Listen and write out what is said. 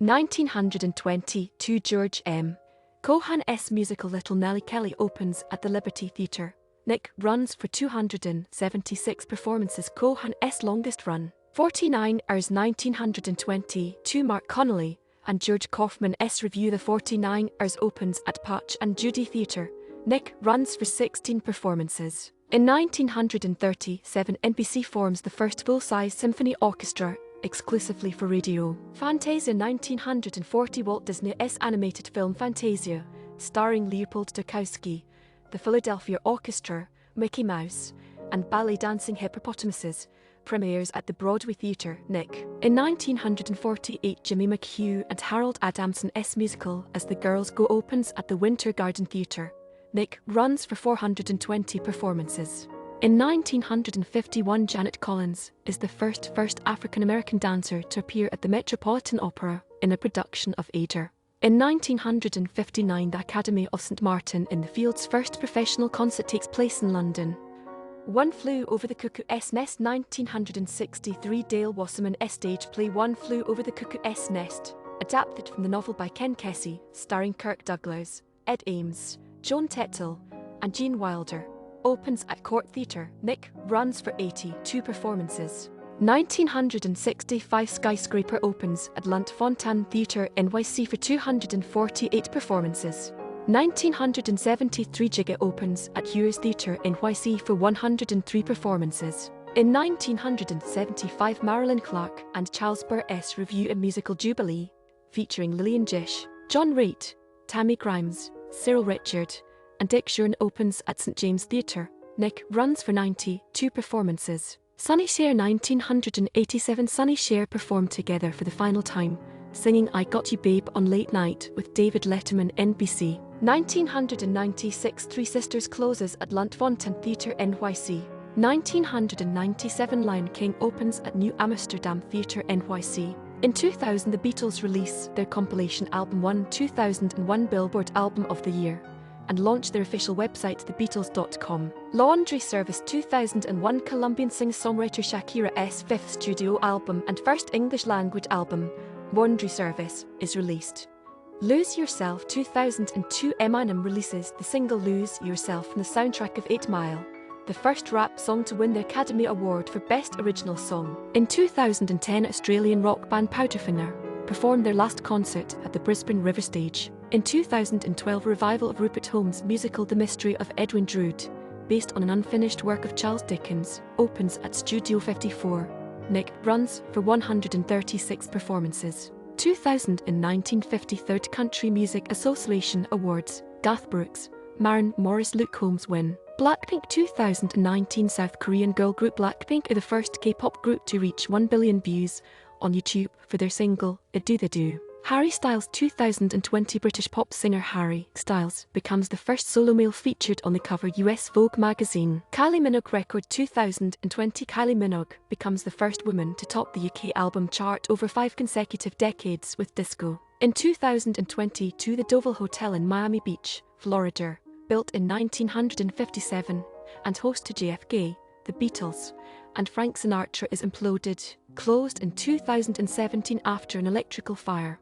1922 George M. Cohan's musical Little Nellie Kelly opens at the Liberty Theatre. Nick runs for 276 performances, Cohan's longest run. 49 hours 1922 Mark Connolly and George Kaufman's review. The 49 hours opens at Patch and Judy Theatre. Nick runs for 16 performances. In 1937 NBC forms the first full-size symphony orchestra exclusively for radio. Fantasia 1940 Walt Disney's animated film Fantasia, starring Leopold Stokowski, the Philadelphia Orchestra, Mickey Mouse, and ballet dancing hippopotamuses, premieres at the Broadway Theatre. Nick. In 1948 Jimmy McHugh and Harold Adamson's musical As the Girls Go opens at the Winter Garden Theatre. Nick runs for 420 performances. In 1951 Janet Collins is the first African-American dancer to appear at the Metropolitan Opera in a production of Aida. In 1959 the Academy of St Martin in the Field's first professional concert takes place in London. One Flew Over the Cuckoo's Nest 1963 Dale Wasserman's stage play One Flew Over the Cuckoo's Nest, adapted from the novel by Ken Kesey, starring Kirk Douglas, Ed Ames, Joan Tetzel, and Gene Wilder, opens at Court Theatre. Nick runs for 82 performances. 1965 Skyscraper opens at Lunt-Fontanne Theatre NYC for 248 performances. 1973 Jigga opens at Hughes Theatre NYC for 103 performances. In 1975 Marilyn Clark and Charles Burr's review a musical Jubilee, featuring Lillian Gish, John Raitt, Tammy Grimes, Cyril Richard, and Dick Shurn opens at St James Theatre. Nick runs for 92 performances. Sonny Cher 1987 Sonny Cher performed together for the final time, singing I Got You Babe on Late Night with David Letterman NBC. 1996 Three Sisters closes at Lunt-Fontanne Theatre NYC. 1997 Lion King opens at New Amsterdam Theatre NYC. In 2000 the Beatles release their compilation album won 2001 Billboard Album of the Year and launched their official website thebeatles.com. Laundry Service 2001 Colombian singer-songwriter Shakira's fifth studio album and first English-language album, Laundry Service, is released. Lose Yourself 2002 Eminem releases the single Lose Yourself from the soundtrack of 8 Mile, the first rap song to win the Academy Award for Best Original Song. In 2010 Australian rock band Powderfinger performed their last concert at the Brisbane River Stage. In 2012 revival of Rupert Holmes' musical The Mystery of Edwin Drood, based on an unfinished work of Charles Dickens, opens at Studio 54. Nick runs for 136 performances. 2019 53rd Country Music Association Awards, Garth Brooks, Maren Morris, Luke Combs win. Blackpink 2019 South Korean girl group Blackpink are the first K-pop group to reach 1 billion views on YouTube for their single, I Do The Do. Harry Styles 2020 British pop singer Harry Styles becomes the first solo male featured on the cover US Vogue magazine. Kylie Minogue record 2020 Kylie Minogue becomes the first woman to top the UK album chart over 5 consecutive decades with Disco. In 2022 the Deauville Hotel in Miami Beach, Florida, built in 1957 and host to JFK, the Beatles, and Frank Sinatra is imploded, closed in 2017 after an electrical fire.